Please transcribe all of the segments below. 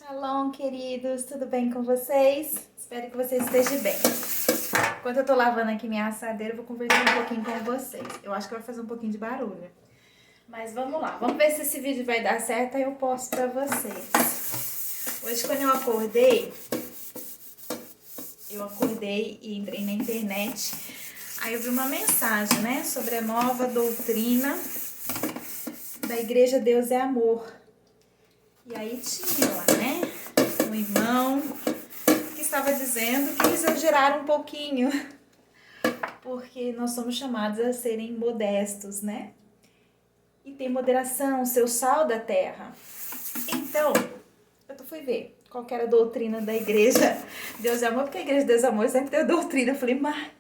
Shalom, queridos, tudo bem com vocês? Espero que vocês estejam bem. Enquanto eu tô lavando aqui minha assadeira, eu vou conversar um pouquinho com vocês. Eu acho que vai fazer um pouquinho de barulho. Mas vamos lá, vamos ver se esse vídeo vai dar certo, aí eu posto pra vocês. Hoje, quando eu acordei e entrei na internet. Aí eu vi uma mensagem, né, sobre a nova doutrina da Igreja Deus é Amor. E aí tinha lá, né, um irmão que estava dizendo que eles exageraram um pouquinho, porque nós somos chamados a serem modestos, né? E ter moderação, ser o sal da terra. Então, eu fui ver qual que era a doutrina da Igreja Deus é Amor, porque a Igreja Deus é Amor sempre tem a doutrina. Eu falei, mas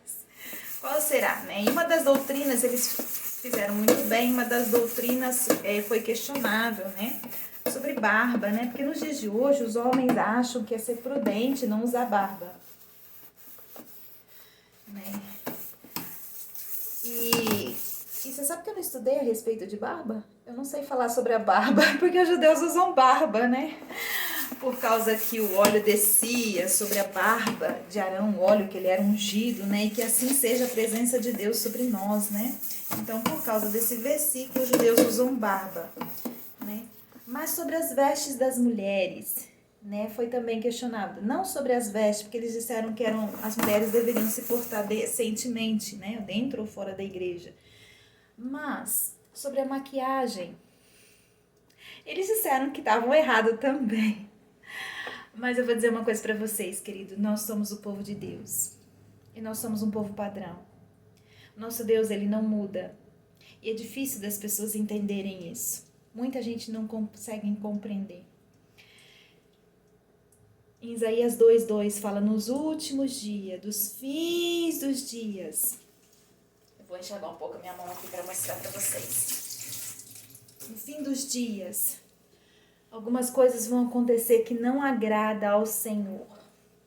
qual será, né? E uma das doutrinas, eles fizeram muito bem, uma das doutrinas foi questionável, né? Sobre barba, né? Porque nos dias de hoje os homens acham que é ser prudente não usar barba, né? E você sabe que eu não estudei a respeito de barba? Eu não sei falar sobre a barba, porque os judeus usam barba, né? Por causa que o óleo descia sobre a barba de Arão, o óleo que ele era ungido, né? E que assim seja a presença de Deus sobre nós, né? Então, por causa desse versículo, os judeus usam barba, né? Mas sobre as vestes das mulheres, né? Foi também questionado. Não sobre as vestes, porque eles disseram que as mulheres deveriam se portar decentemente, né? Dentro ou fora da igreja. Mas sobre a maquiagem, eles disseram que estavam errados também. Mas eu vou dizer uma coisa para vocês, querido. Nós somos o povo de Deus. E nós somos um povo padrão. Nosso Deus, ele não muda. E é difícil das pessoas entenderem isso. Muita gente não consegue compreender. Em Isaías 2:2 fala, nos últimos dias, dos fins dos dias. Eu vou enxergar um pouco a minha mão aqui para mostrar para vocês. No fim dos dias, algumas coisas vão acontecer que não agrada ao Senhor,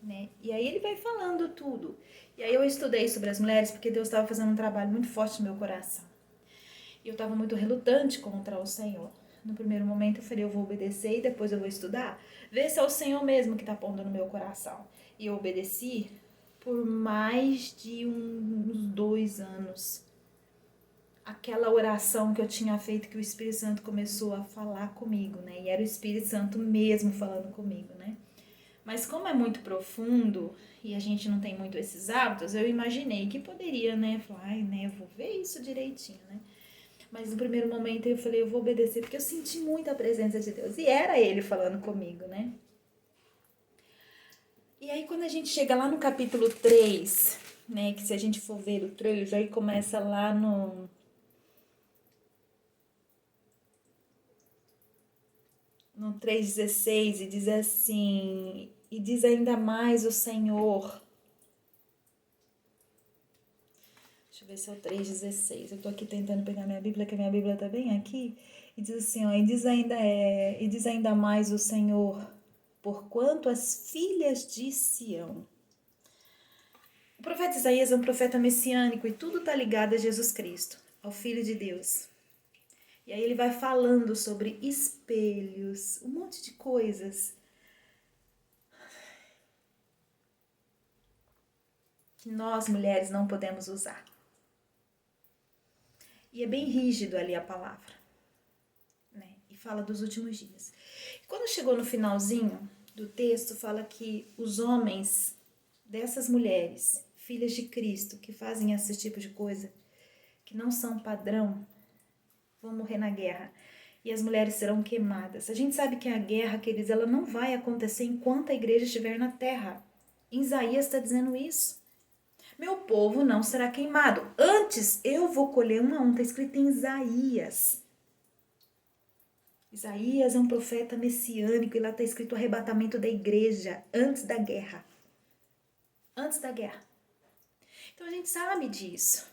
né? E aí ele vai falando tudo. E aí eu estudei sobre as mulheres porque Deus estava fazendo um trabalho muito forte no meu coração. E eu estava muito relutante contra o Senhor. No primeiro momento eu falei, eu vou obedecer e depois eu vou estudar. Ver se é o Senhor mesmo que está pondo no meu coração. E eu obedeci por mais de uns 2 anos. Aquela oração que eu tinha feito, que o Espírito Santo começou a falar comigo, né? E era o Espírito Santo mesmo falando comigo, né? Mas como é muito profundo e a gente não tem muito esses hábitos, eu imaginei que poderia, né? Falar, ai, né? Eu vou ver isso direitinho, né? Mas no primeiro momento eu falei, eu vou obedecer, porque eu senti muito a presença de Deus. E era Ele falando comigo, né? E aí quando a gente chega lá no capítulo 3, né? Que se a gente for ver o 3, aí começa lá no 3:16 e diz assim, e diz ainda mais o Senhor. Deixa eu ver se é o 3:16. Eu tô aqui tentando pegar minha Bíblia, que a minha Bíblia tá bem aqui. E diz assim, ó, e diz ainda mais o Senhor, porquanto as filhas de Sião. O profeta Isaías é um profeta messiânico e tudo tá ligado a Jesus Cristo, ao Filho de Deus. E aí ele vai falando sobre espelhos, um monte de coisas que nós mulheres não podemos usar. E é bem rígido ali a palavra, né? E fala dos últimos dias. E quando chegou no finalzinho do texto, fala que os homens dessas mulheres, filhas de Cristo, que fazem esse tipo de coisa, que não são padrão, vão morrer na guerra. E as mulheres serão queimadas. A gente sabe que a guerra, queridos, ela não vai acontecer enquanto a igreja estiver na terra. Isaías está dizendo isso. Meu povo não será queimado. Antes eu vou colher uma onda. Está escrito em Isaías. Isaías é um profeta messiânico e lá está escrito o arrebatamento da igreja antes da guerra. Antes da guerra. Então a gente sabe disso.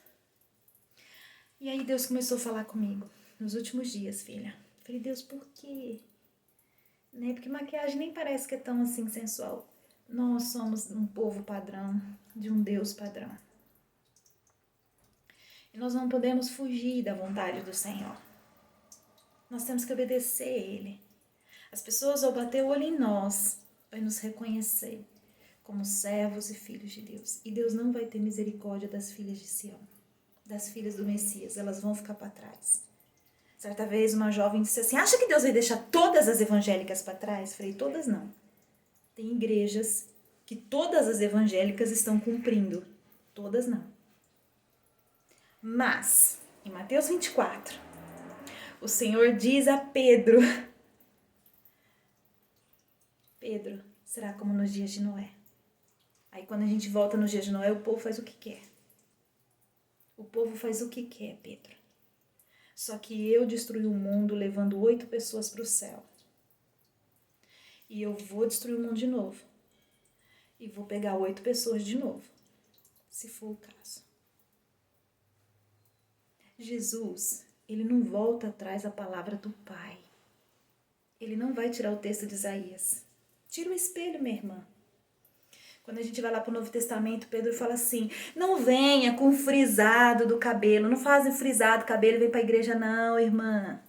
E aí Deus começou a falar comigo nos últimos dias, filha. Falei, Deus, por quê? Né? Porque maquiagem nem parece que é tão assim sensual. Nós somos um povo padrão, de um Deus padrão. E nós não podemos fugir da vontade do Senhor. Nós temos que obedecer a Ele. As pessoas, ao bater o olho em nós, vai nos reconhecer como servos e filhos de Deus. E Deus não vai ter misericórdia das filhas de Sião, das filhas do Messias. Elas vão ficar para trás. Certa vez uma jovem disse assim, acha que Deus vai deixar todas as evangélicas para trás? Falei, todas não. Tem igrejas que todas as evangélicas estão cumprindo. Todas não. Mas, em Mateus 24, o Senhor diz a Pedro, Pedro, será como nos dias de Noé. Aí quando a gente volta nos dias de Noé, o povo faz o que quer. O povo faz o que quer, Pedro. Só que eu destruí o mundo levando 8 pessoas para o céu. E eu vou destruir o mundo de novo. E vou pegar 8 pessoas de novo, se for o caso. Jesus, ele não volta atrás da palavra do Pai. Ele não vai tirar o texto de Isaías. Tira o espelho, minha irmã. Quando a gente vai lá para o Novo Testamento, Pedro fala assim, não venha com frisado do cabelo, não fazem frisado do cabelo e vem para a igreja não, irmã.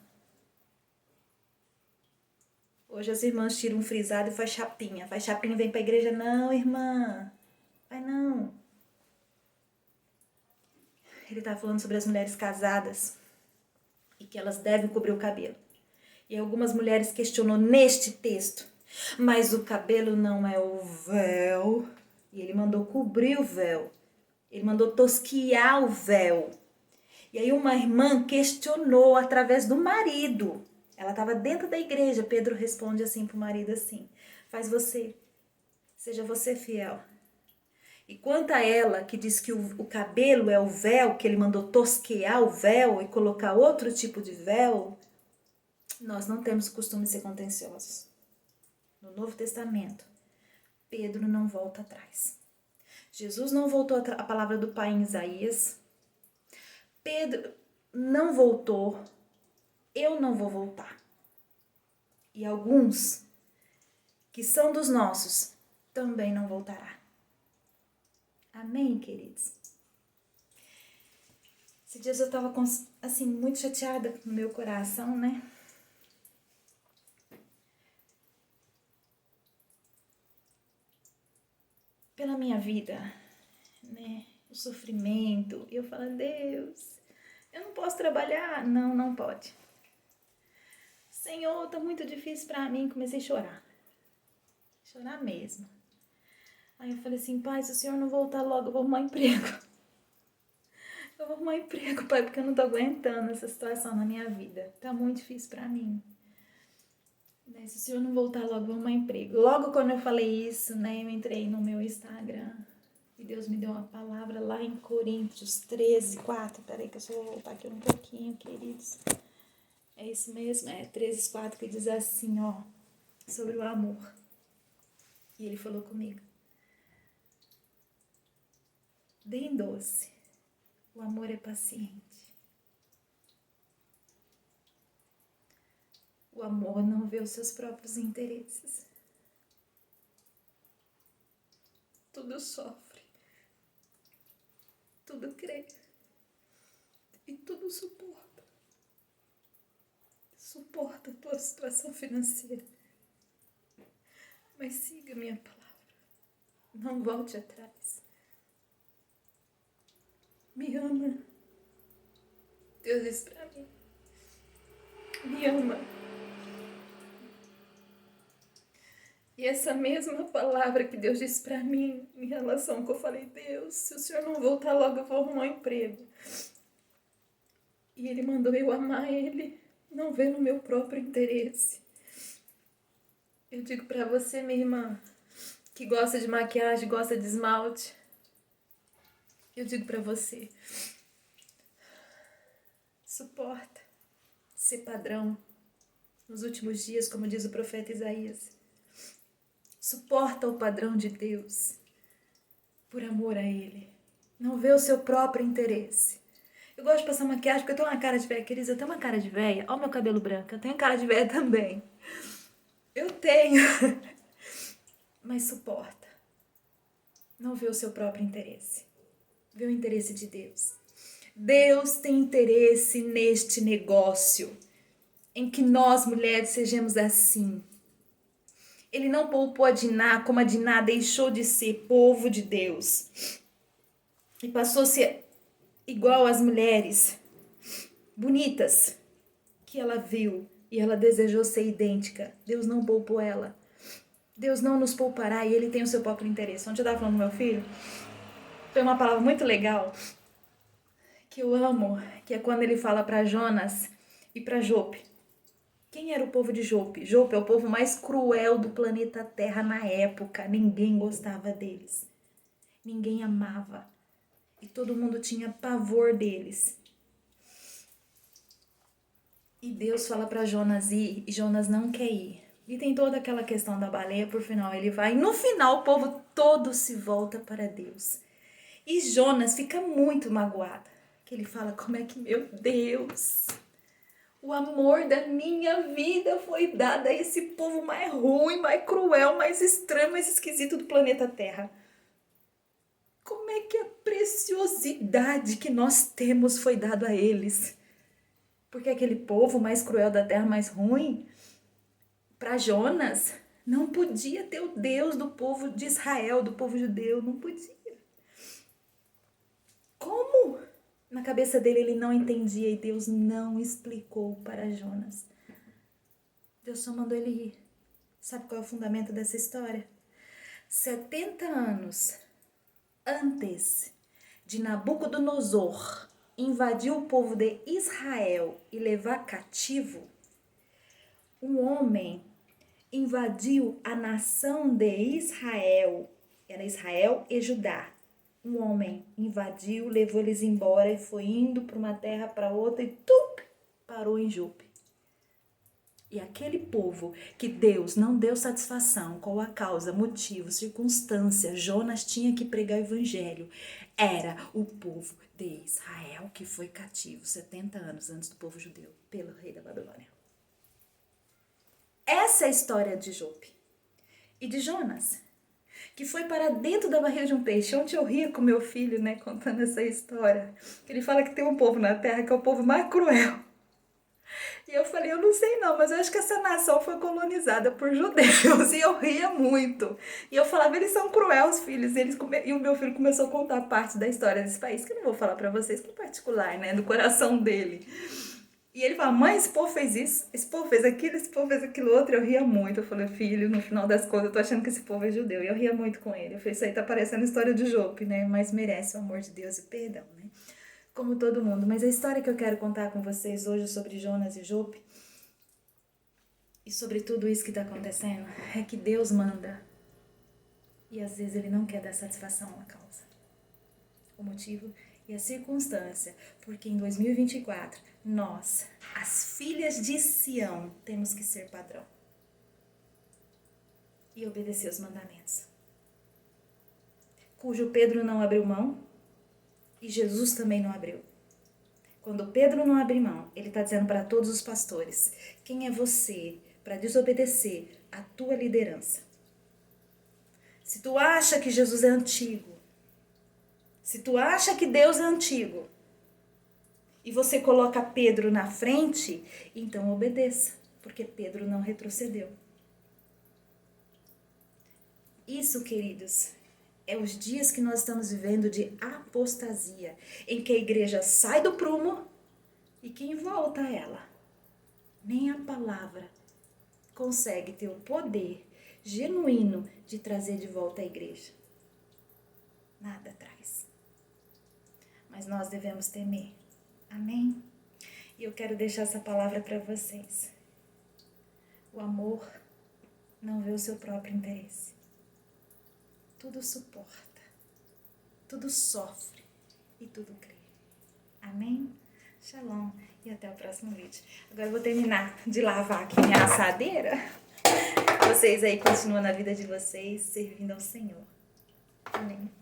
Hoje as irmãs tiram um frisado e faz chapinha e vem para a igreja não, irmã. Vai não. Ele está falando sobre as mulheres casadas e que elas devem cobrir o cabelo. E algumas mulheres questionou neste texto, mas o cabelo não é o véu. E ele mandou cobrir o véu. Ele mandou tosquiar o véu. E aí uma irmã questionou através do marido. Ela estava dentro da igreja. Pedro responde assim para o marido assim, seja você fiel. E quanto a ela, que diz que o cabelo é o véu, que ele mandou tosquear o véu e colocar outro tipo de véu, nós não temos costume de ser contenciosos. No Novo Testamento, Pedro não volta atrás. Jesus não voltou a palavra do Pai em Isaías. Pedro não voltou. Eu não vou voltar. E alguns que são dos nossos também não voltará. Amém, queridos? Esses dias eu estava assim, muito chateada no meu coração, né? Pela minha vida, né? O sofrimento. E eu falo, Deus, eu não posso trabalhar? Não, não pode. Senhor, tá muito difícil pra mim. Comecei a chorar. Chorar mesmo. Aí eu falei assim, pai, se o senhor não voltar logo, eu vou arrumar emprego. Eu vou arrumar emprego, pai, porque eu não tô aguentando essa situação na minha vida. Tá muito difícil pra mim. Se o senhor não voltar logo, eu vou arrumar emprego. Logo quando eu falei isso, né, eu entrei no meu Instagram. E Deus me deu uma palavra lá em Coríntios 13:4. Peraí que eu só vou voltar aqui um pouquinho, queridos. É isso mesmo, 13:4, que diz assim, ó, sobre o amor. E ele falou comigo. Bem doce, o amor é paciente. O amor não vê os seus próprios interesses. Tudo sofre, tudo crê e tudo suporta. Suporta a tua situação financeira. Mas siga minha palavra. Não volte atrás. Me ama. Deus disse pra mim. Me ama. E essa mesma palavra que Deus disse pra mim em relação ao que eu falei, Deus, se o senhor não voltar logo, eu vou arrumar um emprego. E ele mandou eu amar ele, não ver no meu próprio interesse. Eu digo pra você, minha irmã, que gosta de maquiagem, gosta de esmalte, eu digo pra você, suporta ser padrão nos últimos dias, como diz o profeta Isaías. Suporta o padrão de Deus por amor a Ele. Não vê o seu próprio interesse. Eu gosto de passar maquiagem porque eu tenho uma cara de velha, queridos. Eu tenho uma cara de velha. Olha o meu cabelo branco. Eu tenho cara de velha também. Eu tenho. Mas suporta. Não vê o seu próprio interesse. Vê o interesse de Deus. Deus tem interesse neste negócio em que nós, mulheres, sejamos assim. Ele não poupou a Diná, como a Diná deixou de ser povo de Deus e passou a ser igual às mulheres bonitas que ela viu e ela desejou ser idêntica. Deus não poupou ela. Deus não nos poupará e Ele tem o seu próprio interesse. Ontem eu estava falando com meu filho, foi uma palavra muito legal que eu amo, que é quando ele fala para Jonas e para Jope. Quem era o povo de Jope? Jope é o povo mais cruel do planeta Terra na época. Ninguém gostava deles. Ninguém amava. E todo mundo tinha pavor deles. E Deus fala para Jonas ir, e Jonas não quer ir. E tem toda aquela questão da baleia, por final ele vai. E no final o povo todo se volta para Deus. E Jonas fica muito magoado. Que ele fala, como é que, meu Deus, o amor da minha vida foi dado a esse povo mais ruim, mais cruel, mais estranho, mais esquisito do planeta Terra. Como é que a preciosidade que nós temos foi dado a eles? Porque aquele povo mais cruel da terra, mais ruim, para Jonas, não podia ter o Deus do povo de Israel, do povo judeu, não podia. Como? Na cabeça dele ele não entendia e Deus não explicou para Jonas. Deus só mandou ele ir. Sabe qual é o fundamento dessa história? 70 anos antes de Nabucodonosor invadir o povo de Israel e levar cativo, um homem invadiu a nação de Israel. Era Israel e Judá. Um homem invadiu, levou eles embora e foi indo para uma terra, para outra e parou em Jope. E aquele povo que Deus não deu satisfação, qual a causa, motivo, circunstância, Jonas tinha que pregar o evangelho, era o povo de Israel que foi cativo 70 anos antes do povo judeu, pelo rei da Babilônia. Essa é a história de Jope e de Jonas, que foi para dentro da barriga de um peixe. Ontem eu ria com meu filho, né, contando essa história, que ele fala que tem um povo na terra que é o povo mais cruel. E eu falei, eu não sei não, mas eu acho que essa nação foi colonizada por judeus. E eu ria muito. E eu falava, eles são cruéis, filhos. E o meu filho começou a contar parte da história desse país, que eu não vou falar pra vocês, que é particular, né, do coração dele. E ele fala, mãe, esse povo fez isso, esse povo fez aquilo, esse povo fez aquilo outro. Eu ria muito. Eu falei, filho, no final das contas, eu tô achando que esse povo é judeu. E eu ria muito com ele. Eu falei, isso aí tá parecendo a história de Jope, né? Mas merece o amor de Deus e o perdão, né? Como todo mundo. Mas a história que eu quero contar com vocês hoje sobre Jonas e Jope, e sobre tudo isso que está acontecendo, é que Deus manda. E às vezes Ele não quer dar satisfação à causa. O motivo e a circunstância. Porque em 2024, nós, as filhas de Sião, temos que ser padrão. E obedecer os mandamentos. Cujo Pedro não abriu mão. E Jesus também não abriu. Quando Pedro não abre mão, ele está dizendo para todos os pastores, quem é você para desobedecer a tua liderança? Se tu acha que Jesus é antigo, se tu acha que Deus é antigo, e você coloca Pedro na frente, então obedeça, porque Pedro não retrocedeu. Isso, queridos, é os dias que nós estamos vivendo de apostasia, em que a igreja sai do prumo e quem volta a ela? Nem a palavra consegue ter o poder genuíno de trazer de volta a igreja. Nada traz. Mas nós devemos temer. Amém? E eu quero deixar essa palavra para vocês. O amor não vê o seu próprio interesse. Tudo suporta, tudo sofre e tudo crê. Amém? Shalom e até o próximo vídeo. Agora eu vou terminar de lavar aqui minha assadeira. Vocês aí continuam na vida de vocês, servindo ao Senhor. Amém.